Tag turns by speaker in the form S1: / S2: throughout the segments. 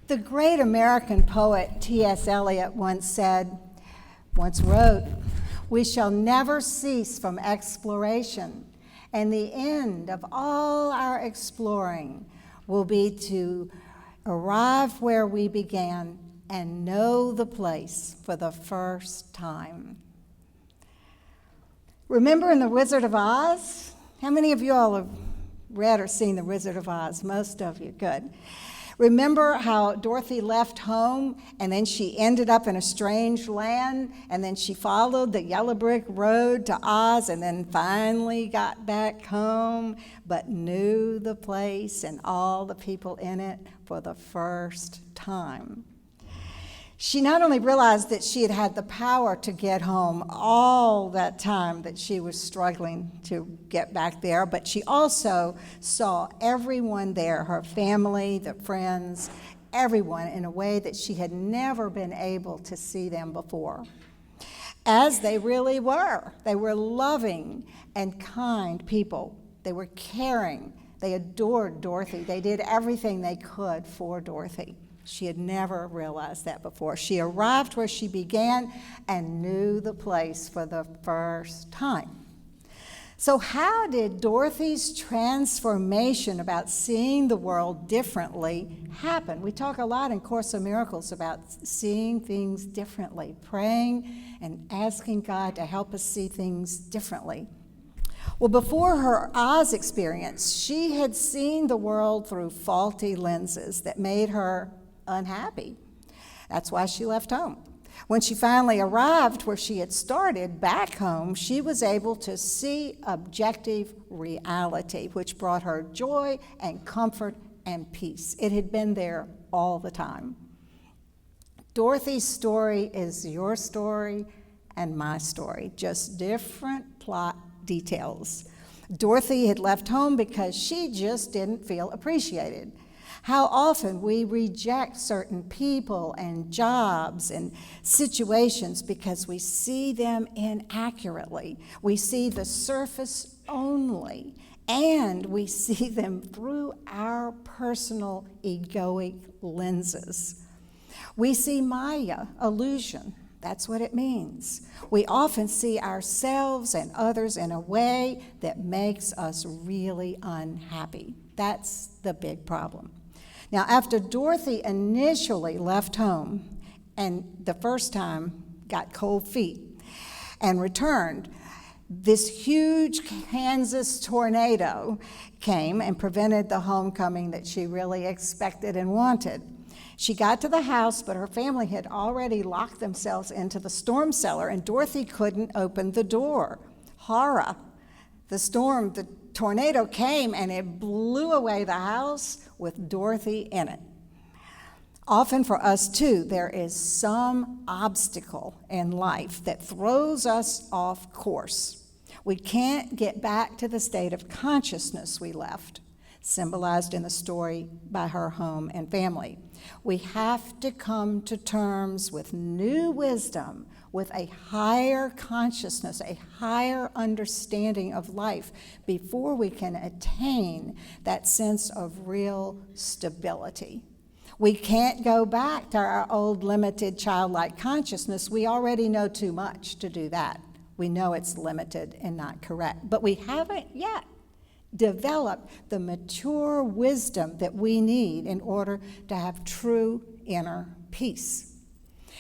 S1: The great American poet T.S. Eliot once wrote, "We shall never cease from exploration, and the end of all our exploring will be to arrive where we began and know the place for the first time." Remember in The Wizard of Oz? How many of you all have read or seen The Wizard of Oz? Most of you, good. Remember how Dorothy left home and then she ended up in a strange land, and then she followed the yellow brick road to Oz and then finally got back home, but knew the place and all the people in it for the first time. She not only realized that she had had the power to get home all that time that she was struggling to get back there, but she also saw everyone there, her family, the friends, everyone, in a way that she had never been able to see them before, as they really were. They were loving and kind people. They were caring. They adored Dorothy. They did everything they could for Dorothy. She had never realized that before. She arrived where she began and knew the place for the first time. So how did Dorothy's transformation about seeing the world differently happen? We talk a lot in Course of Miracles about seeing things differently, praying and asking God to help us see things differently. Well, before her Oz experience, she had seen the world through faulty lenses that made her unhappy. That's why she left home. When she finally arrived where she had started, back home, she was able to see objective reality, which brought her joy and comfort and peace. It had been there all the time. Dorothy's story is your story and my story, just different plot details. Dorothy had left home because she just didn't feel appreciated. How often we reject certain people and jobs and situations because we see them inaccurately. We see the surface only, and we see them through our personal egoic lenses. We see Maya, illusion. That's what it means. We often see ourselves and others in a way that makes us really unhappy. That's the big problem. Now, after Dorothy initially left home and the first time got cold feet and returned, this huge Kansas tornado came and prevented the homecoming that she really expected and wanted. She got to the house, but her family had already locked themselves into the storm cellar, and Dorothy couldn't open the door. Horror. The tornado came and it blew away the house with Dorothy in it. Often for us too, there is some obstacle in life that throws us off course. We can't get back to the state of consciousness we left, symbolized in the story by her home and family. We have to come to terms with new wisdom, with a higher consciousness, a higher understanding of life before we can attain that sense of real stability. We can't go back to our old limited childlike consciousness. We already know too much to do that. We know it's limited and not correct, but we haven't yet developed the mature wisdom that we need in order to have true inner peace.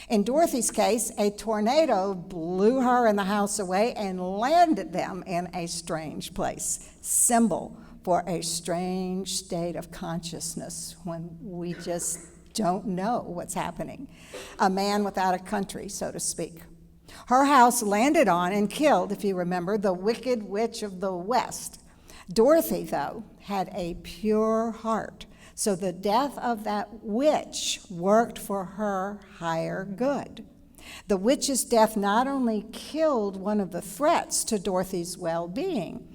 S1: In Dorothy's case, a tornado blew her and the house away and landed them in a strange place, symbol for a strange state of consciousness when we just don't know what's happening. A man without a country, so to speak. Her house landed on and killed, if you remember, the Wicked Witch of the West. Dorothy, though, had a pure heart, so the death of that witch worked for her higher good. The witch's death not only killed one of the threats to Dorothy's well-being,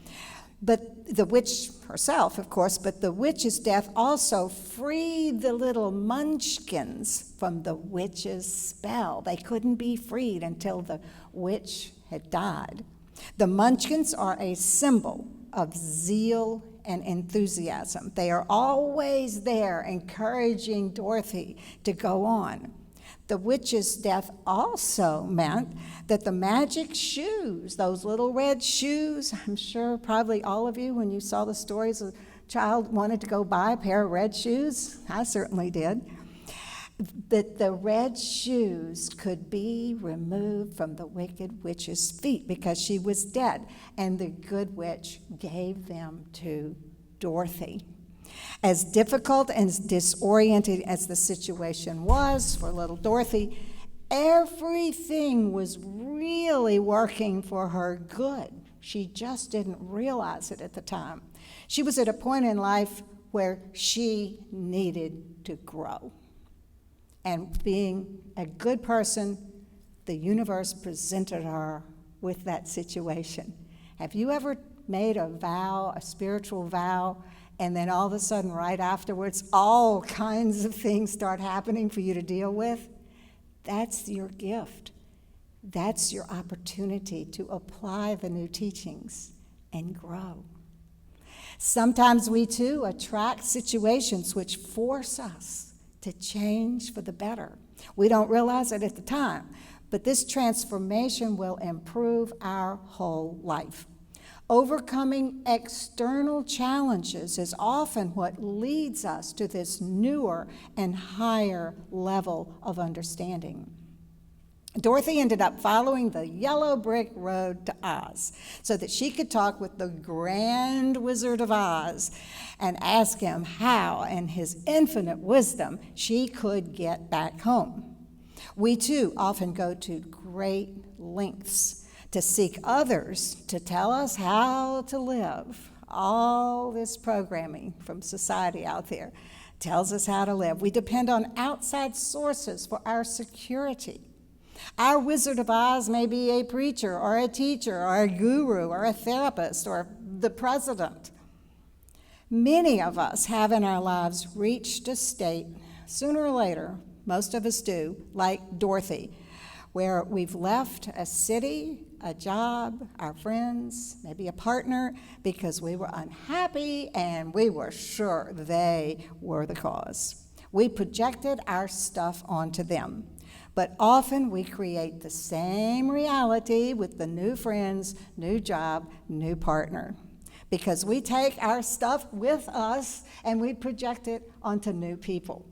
S1: but the witch herself, of course, but the witch's death also freed the little munchkins from the witch's spell. They couldn't be freed until the witch had died. The munchkins are a symbol of zeal and enthusiasm. They are always there encouraging Dorothy to go on. The witch's death also meant that the magic shoes, those little red shoes, I'm sure probably all of you, when you saw the stories, a child wanted to go buy a pair of red shoes. I certainly did. That the red shoes could be removed from the wicked witch's feet because she was dead, and the good witch gave them to Dorothy. As difficult and as disoriented as the situation was for little Dorothy, everything was really working for her good. She just didn't realize it at the time. She was at a point in life where she needed to grow. And being a good person, the universe presented her with that situation. Have you ever made a vow, a spiritual vow, and then all of a sudden, right afterwards, all kinds of things start happening for you to deal with? That's your gift. That's your opportunity to apply the new teachings and grow. Sometimes we too attract situations which force us to change for the better. We don't realize it at the time, but this transformation will improve our whole life. Overcoming external challenges is often what leads us to this newer and higher level of understanding. Dorothy ended up following the yellow brick road to Oz so that she could talk with the Grand Wizard of Oz and ask him how, in his infinite wisdom, she could get back home. We too often go to great lengths to seek others to tell us how to live. All this programming from society out there tells us how to live. We depend on outside sources for our security. Our Wizard of Oz may be a preacher or a teacher or a guru or a therapist or the president. Many of us have in our lives reached a state, sooner or later, most of us do, like Dorothy, where we've left a city, a job, our friends, maybe a partner, because we were unhappy and we were sure they were the cause. We projected our stuff onto them. But often we create the same reality with the new friends, new job, new partner, because we take our stuff with us and we project it onto new people,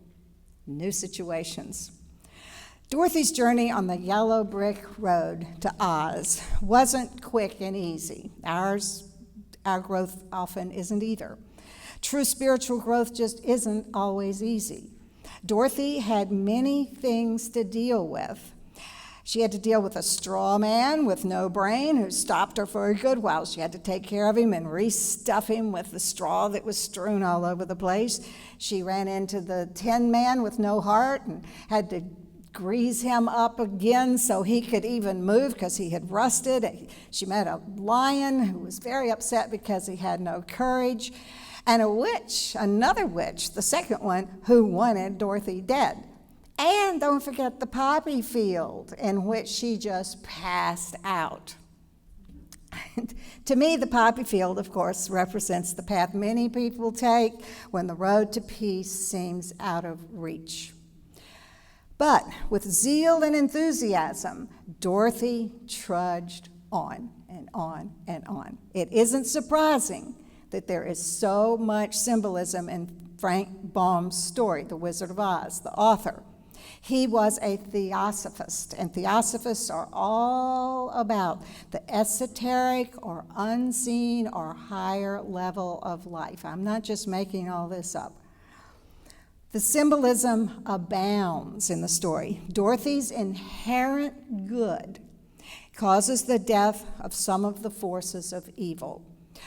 S1: new situations. Dorothy's journey on the yellow brick road to Oz wasn't quick and easy. Our growth often isn't either. True spiritual growth just isn't always easy. Dorothy had many things to deal with. She had to deal with a straw man with no brain who stopped her for a good while. She had to take care of him and restuff him with the straw that was strewn all over the place. She ran into the tin man with no heart and had to grease him up again so he could even move because he had rusted. She met a lion who was very upset because he had no courage. And a witch, another witch, the second one, who wanted Dorothy dead. And don't forget the poppy field in which she just passed out. To me, the poppy field, of course, represents the path many people take when the road to peace seems out of reach. But with zeal and enthusiasm, Dorothy trudged on and on and on. It isn't surprising that there is so much symbolism in Frank Baum's story, The Wizard of Oz, the author. He was a theosophist, and theosophists are all about the esoteric or unseen or higher level of life. I'm not just making all this up. The symbolism abounds in the story. Dorothy's inherent good causes the death of some of the forces of evil,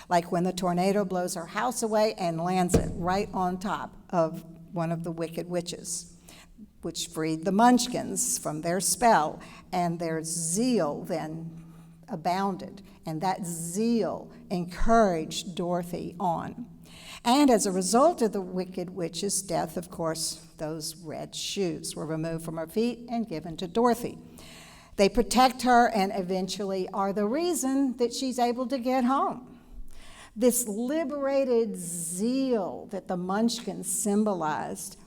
S1: like when the tornado blows her house away and lands it right on top of one of the wicked witches, which freed the Munchkins from their spell, and their zeal then abounded, and that zeal encouraged Dorothy on. And as a result of the wicked witch's death, of course, those red shoes were removed from her feet and given to Dorothy. They protect her and eventually are the reason that she's able to get home. This liberated zeal that the Munchkins symbolized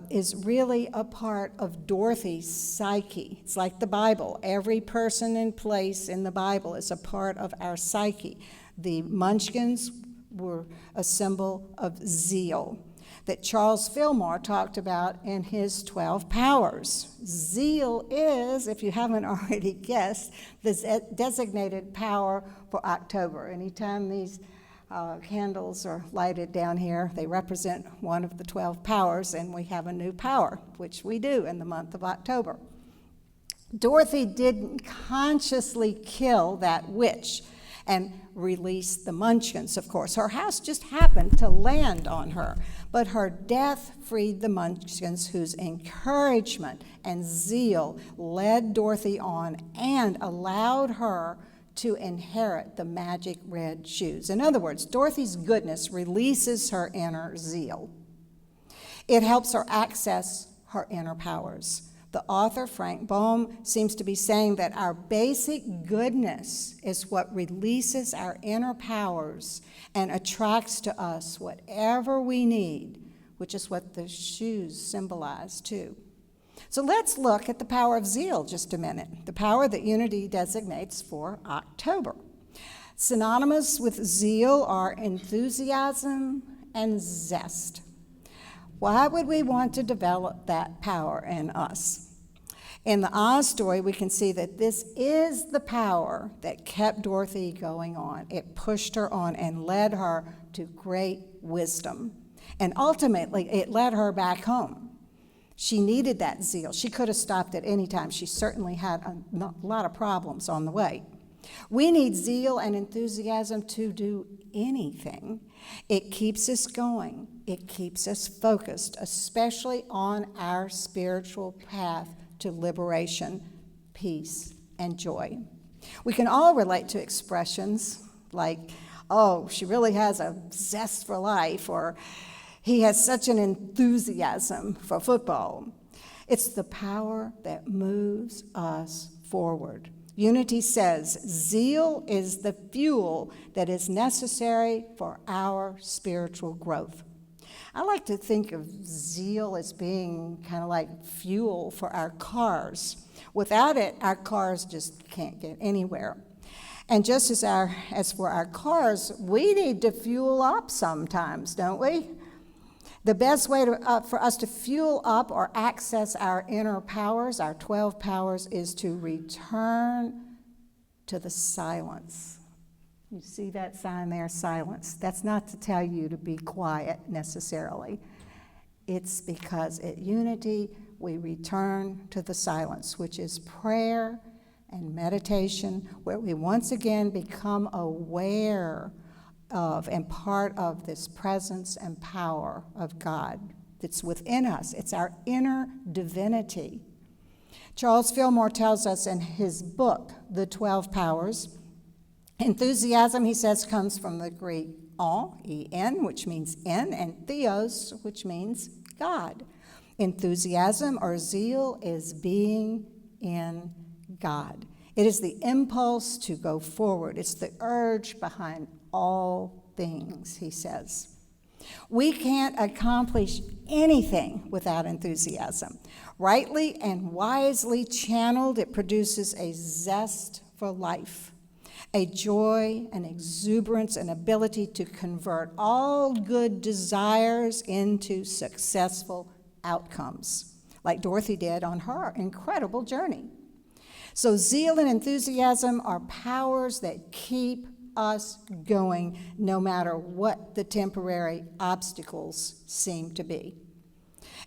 S1: is really a part of Dorothy's psyche. It's like the Bible. Every person and place in the Bible is a part of our psyche. The Munchkins were a symbol of zeal that Charles Fillmore talked about in his 12 powers. Zeal is, if you haven't already guessed, the designated power for October. Anytime these candles are lighted down here, they represent one of the 12 powers, and we have a new power, which we do in the month of October. Dorothy didn't consciously kill that witch and release the Munchkins, of course. Her house just happened to land on her, but her death freed the Munchkins, whose encouragement and zeal led Dorothy on and allowed her to inherit the magic red shoes. In other words, Dorothy's goodness releases her inner zeal. It helps her access her inner powers. The author, Frank Baum, seems to be saying that our basic goodness is what releases our inner powers and attracts to us whatever we need, which is what the shoes symbolize too. So let's look at the power of zeal just a minute, the power that Unity designates for October. Synonymous with zeal are enthusiasm and zest. Why would we want to develop that power in us? In the Oz story, we can see that this is the power that kept Dorothy going on. It pushed her on and led her to great wisdom. And ultimately, it led her back home. She needed that zeal. She could have stopped at any time. She certainly had a lot of problems on the way. We need zeal and enthusiasm to do anything. It keeps us going. It keeps us focused, especially on our spiritual path to liberation, peace, and joy. We can all relate to expressions like, oh, she really has a zest for life, or he has such an enthusiasm for football. It's the power that moves us forward. Unity says, zeal is the fuel that is necessary for our spiritual growth. I like to think of zeal as being kind of like fuel for our cars. Without it, our cars just can't get anywhere. And just as for our cars, we need to fuel up sometimes, don't we? The best way for us to fuel up or access our inner powers, our 12 powers, is to return to the silence. You see that sign there, silence. That's not to tell you to be quiet necessarily. It's because at Unity, we return to the silence, which is prayer and meditation, where we once again become aware of and part of this presence and power of God that's within us. It's our inner divinity. Charles Fillmore tells us in his book, The 12 Powers, enthusiasm, he says, comes from the Greek en, which means in, and theos, which means God. Enthusiasm or zeal is being in God. It is the impulse to go forward. It's the urge behind all things, he says. We can't accomplish anything without enthusiasm. Rightly and wisely channeled, it produces a zest for life, a joy, an exuberance, an ability to convert all good desires into successful outcomes, like Dorothy did on her incredible journey. So zeal and enthusiasm are powers that keep us going no matter what the temporary obstacles seem to be.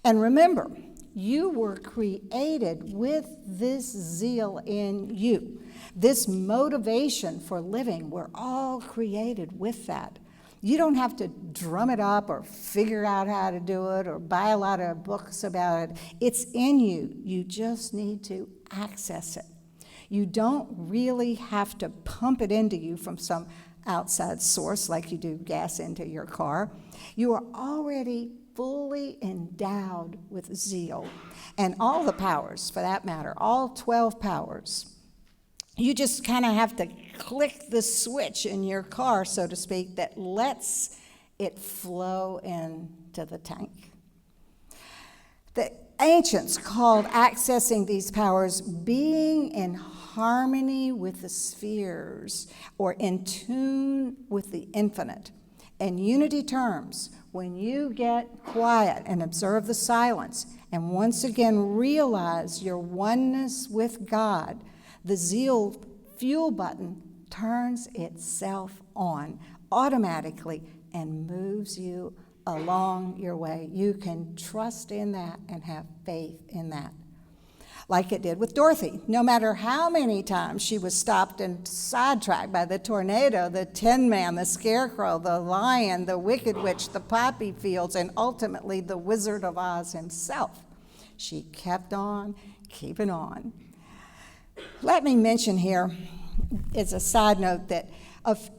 S1: And remember, you were created with this zeal in you, this motivation for living. We're all created with that. You don't have to drum it up or figure out how to do it or buy a lot of books about it. It's in you. You just need to access it. You don't really have to pump it into you from some outside source like you do gas into your car. You are already fully endowed with zeal and all the powers, for that matter, all 12 powers. You just kind of have to click the switch in your car, so to speak, that lets it flow into the tank. The ancients called accessing these powers being in harmony with the spheres or in tune with the infinite. In unity terms, when you get quiet and observe the silence and once again realize your oneness with God, the zeal fuel button turns itself on automatically and moves you along your way. You can trust in that and have faith in that. Like it did with Dorothy. No matter how many times she was stopped and sidetracked by the tornado, the Tin Man, the Scarecrow, the Lion, the Wicked Witch, the poppy fields, and ultimately the Wizard of Oz himself, she kept on keeping on. Let me mention here, as a side note, that of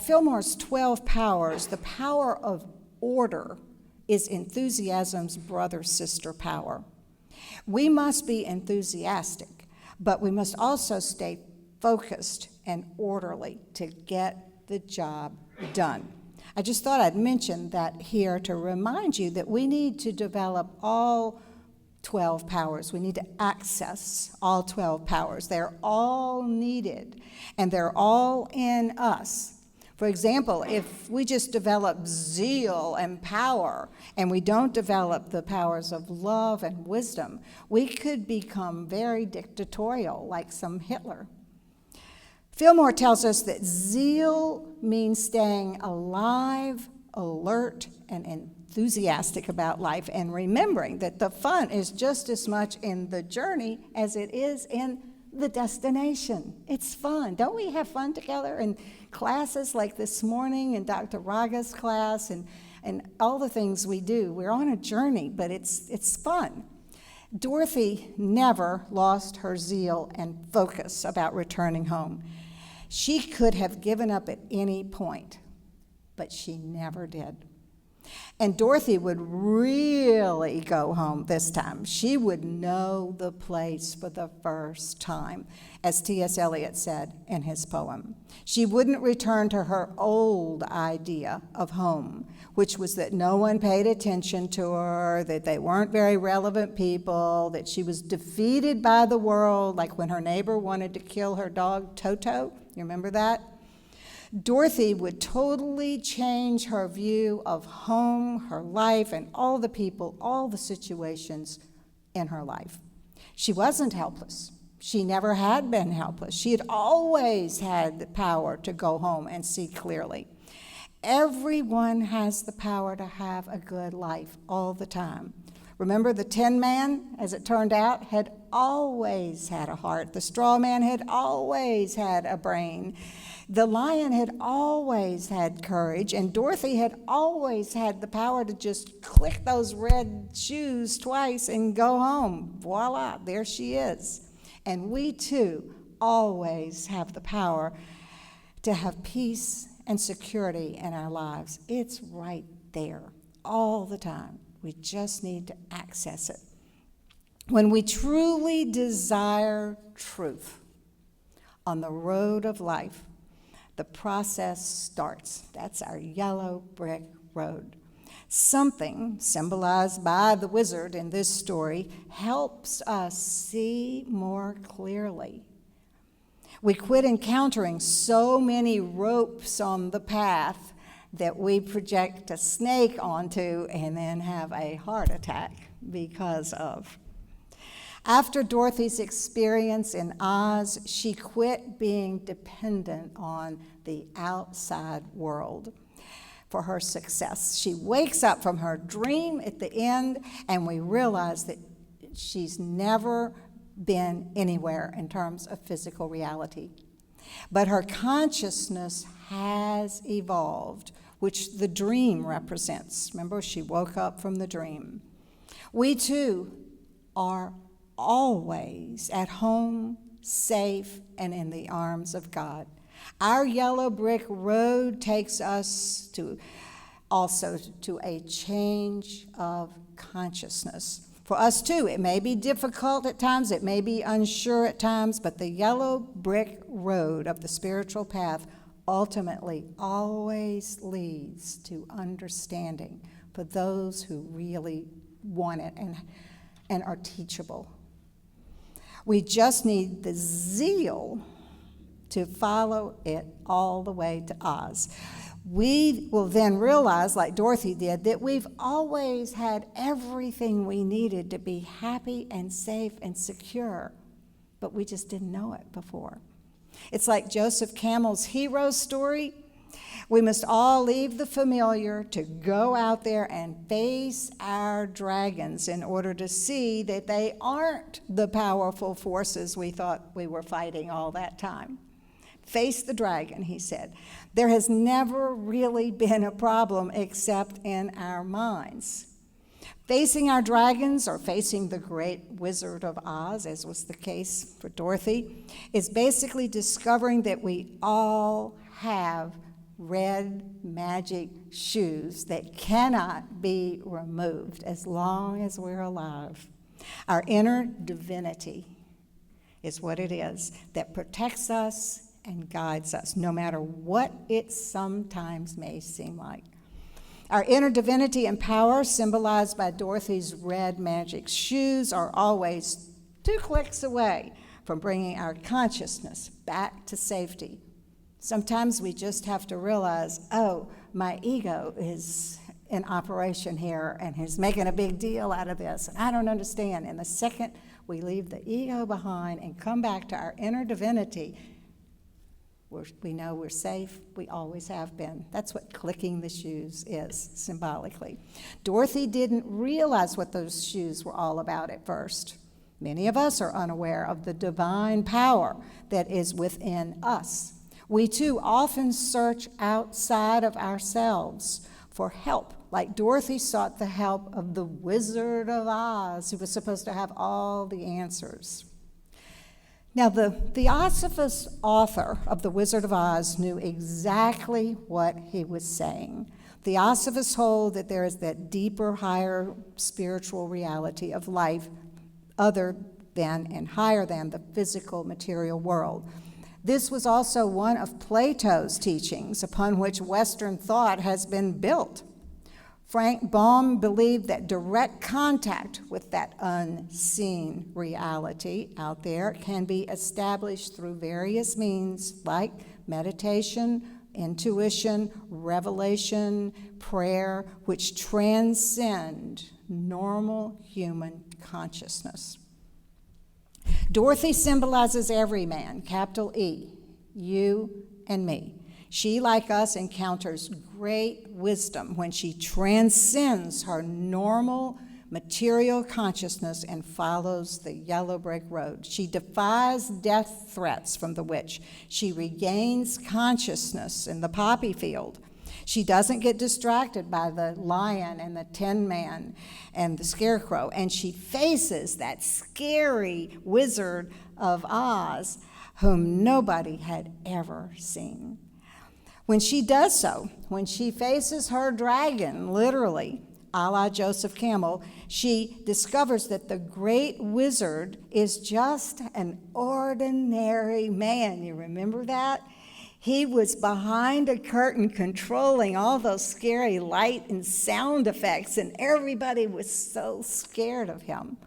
S1: Fillmore's 12 powers, the power of order is enthusiasm's brother-sister power. We must be enthusiastic, but we must also stay focused and orderly to get the job done. I just thought I'd mention that here to remind you that we need to develop all 12 powers. We need to access all 12 powers. They're all needed, and they're all in us. For example, if we just develop zeal and power, and we don't develop the powers of love and wisdom, we could become very dictatorial, like some Hitler. Fillmore tells us that zeal means staying alive, alert, and enthusiastic about life, and remembering that the fun is just as much in the journey as it is in the destination. It's fun. Don't we have fun together in classes like this morning in Dr. Raga's class and all the things we do? We're on a journey, but it's fun. Dorothy never lost her zeal and focus about returning home. She could have given up at any point, but she never did. And Dorothy would really go home this time. She would know the place for the first time, as T.S. Eliot said in his poem. She wouldn't return to her old idea of home, which was that no one paid attention to her, that they weren't very relevant people, that she was defeated by the world, like when her neighbor wanted to kill her dog Toto. You remember that? Dorothy would totally change her view of home, her life, and all the people, all the situations in her life. She wasn't helpless. She never had been helpless. She had always had the power to go home and see clearly. Everyone has the power to have a good life all the time. Remember, the Tin Man, as it turned out, had always had a heart. The Straw Man had always had a brain. The Lion had always had courage, and Dorothy had always had the power to just click those red shoes twice and go home. Voila, there she is. And we too always have the power to have peace and security in our lives. It's right there all the time. We just need to access it. When we truly desire truth on the road of life, the process starts. That's our yellow brick road. Something, symbolized by the wizard in this story, helps us see more clearly. We quit encountering so many ropes on the path that we project a snake onto and then have a heart attack because of. After Dorothy's experience in Oz, she quit being dependent on the outside world for her success. She wakes up from her dream at the end, and we realize that she's never been anywhere in terms of physical reality. But her consciousness has evolved, which the dream represents. Remember, she woke up from the dream. We too are always at home, safe, and in the arms of God. Our yellow brick road takes us also to a change of consciousness. For us too, it may be difficult at times, it may be unsure at times, but the yellow brick road of the spiritual path ultimately always leads to understanding for those who really want it and are teachable. We just need the zeal to follow it all the way to Oz. We will then realize, like Dorothy did, that we've always had everything we needed to be happy and safe and secure, but we just didn't know it before. It's like Joseph Campbell's hero story. We must all leave the familiar to go out there and face our dragons in order to see that they aren't the powerful forces we thought we were fighting all that time. Face the dragon, he said. There has never really been a problem except in our minds. Facing our dragons, or facing the great Wizard of Oz, as was the case for Dorothy, is basically discovering that we all have red magic shoes that cannot be removed as long as we're alive. Our inner divinity is what it is that protects us and guides us, no matter what it sometimes may seem like. Our inner divinity and power, symbolized by Dorothy's red magic shoes, are always 2 clicks away from bringing our consciousness back to safety. Sometimes we just have to realize, oh, my ego is in operation here and is making a big deal out of this, and I don't understand. And the second we leave the ego behind and come back to our inner divinity, we know we're safe. We always have been. That's what clicking the shoes is, symbolically. Dorothy didn't realize what those shoes were all about at first. Many of us are unaware of the divine power that is within us. We too often search outside of ourselves for help, like Dorothy sought the help of the Wizard of Oz, who was supposed to have all the answers. Now, the theosophist author of The Wizard of Oz knew exactly what he was saying. Theosophists hold that there is that deeper, higher spiritual reality of life other than and higher than the physical material world. This was also one of Plato's teachings upon which Western thought has been built. Frank Baum believed that direct contact with that unseen reality out there can be established through various means like meditation, intuition, revelation, prayer, which transcend normal human consciousness. Dorothy symbolizes every man, capital E, you and me. She, like us, encounters great wisdom when she transcends her normal material consciousness and follows the yellow brick road. She defies death threats from the witch. She regains consciousness in the poppy field. She doesn't get distracted by the lion and the Tin Man and the scarecrow, and she faces that scary Wizard of Oz whom nobody had ever seen. When she does so, when she faces her dragon, literally, a la Joseph Campbell, she discovers that the great wizard is just an ordinary man. You remember that? He was behind a curtain controlling all those scary light and sound effects, and everybody was so scared of him.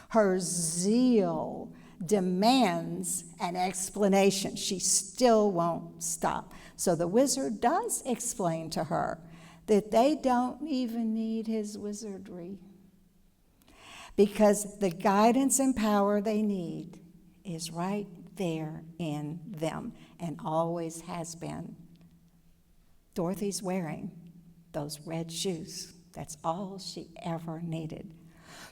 S1: Her zeal demands an explanation. She still won't stop. So the wizard does explain to her that they don't even need his wizardry, because the guidance and power they need is right there in them and always has been. Dorothy's wearing those red shoes. That's all she ever needed.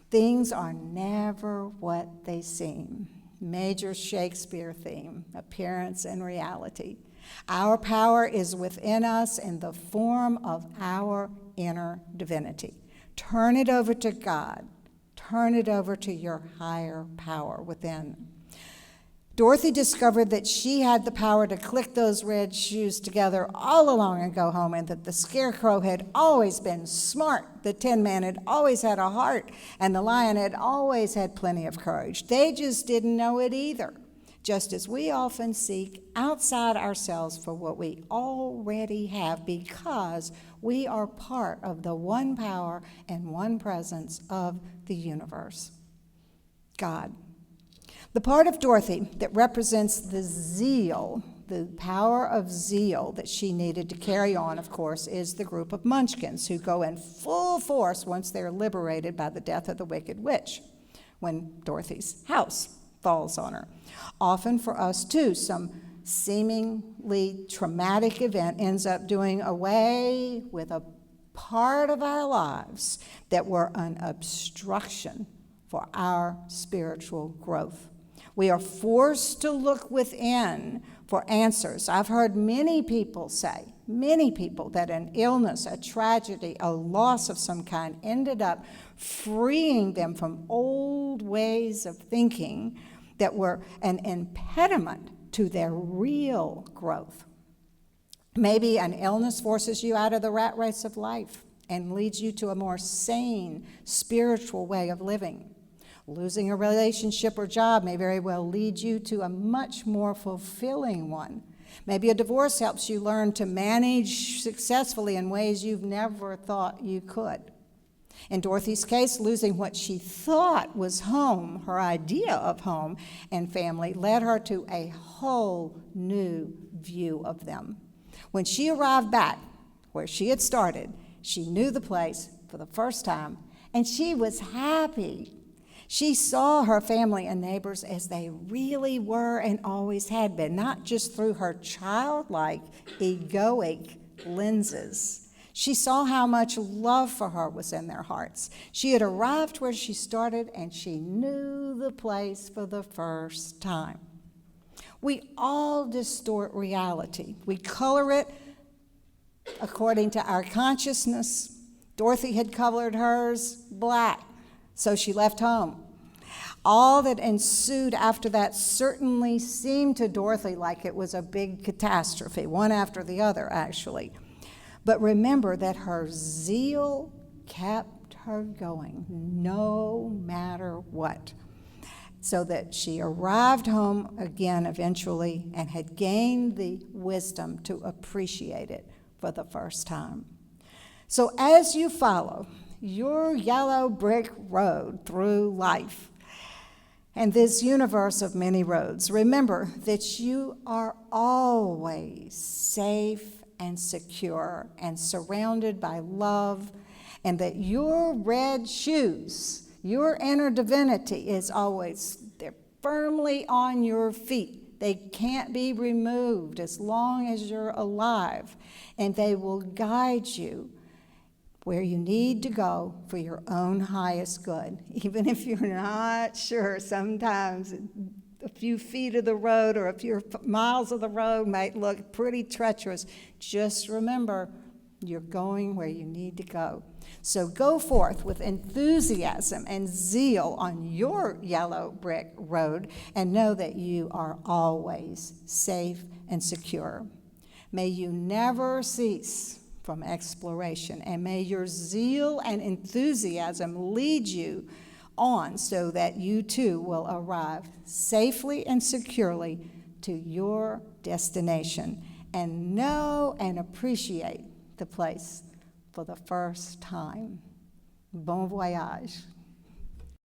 S1: Things are never what they seem. Major Shakespeare theme, appearance and reality. Our power is within us in the form of our inner divinity. Turn it over to God. Turn it over to your higher power within. Dorothy discovered that she had the power to click those red shoes together all along and go home, and that the Scarecrow had always been smart, the Tin Man had always had a heart, and the Lion had always had plenty of courage. They just didn't know it either, just as we often seek outside ourselves for what we already have, because we are part of the one power and one presence of the universe, God. The part of Dorothy that represents the zeal, the power of zeal that she needed to carry on, of course, is the group of munchkins who go in full force once they're liberated by the death of the Wicked Witch, when Dorothy's house falls on her. Often for us, too, some seemingly traumatic event ends up doing away with a part of our lives that were an obstruction for our spiritual growth. We are forced to look within for answers. I've heard many people say, that an illness, a tragedy, a loss of some kind ended up freeing them from old ways of thinking that were an impediment to their real growth. Maybe an illness forces you out of the rat race of life and leads you to a more sane, spiritual way of living. Losing a relationship or job may very well lead you to a much more fulfilling one. Maybe a divorce helps you learn to manage successfully in ways you've never thought you could. In Dorothy's case, losing what she thought was home, her idea of home and family, led her to a whole new view of them. When she arrived back where she had started, she knew the place for the first time, and she was happy. She saw her family and neighbors as they really were and always had been, not just through her childlike, egoic lenses. She saw how much love for her was in their hearts. She had arrived where she started, and she knew the place for the first time. We all distort reality. We color it according to our consciousness. Dorothy had colored hers black, so she left home. All that ensued after that certainly seemed to Dorothy like it was a big catastrophe, one after the other, actually. But remember that her zeal kept her going, no matter what, so that she arrived home again eventually and had gained the wisdom to appreciate it for the first time. So as you follow your yellow brick road through life and this universe of many roads, remember that you are always safe and secure and surrounded by love, and that your red shoes, your inner divinity, is always, they're firmly on your feet. They can't be removed as long as you're alive, and they will guide you where you need to go for your own highest good, even if you're not sure. Sometimes a few feet of the road or a few miles of the road might look pretty treacherous. Just remember, you're going where you need to go. So go forth with enthusiasm and zeal on your yellow brick road, and know that you are always safe and secure. May you never cease from exploration, and may your zeal and enthusiasm lead you on so that you too will arrive safely and securely to your destination and know and appreciate the place for the first time. Bon voyage.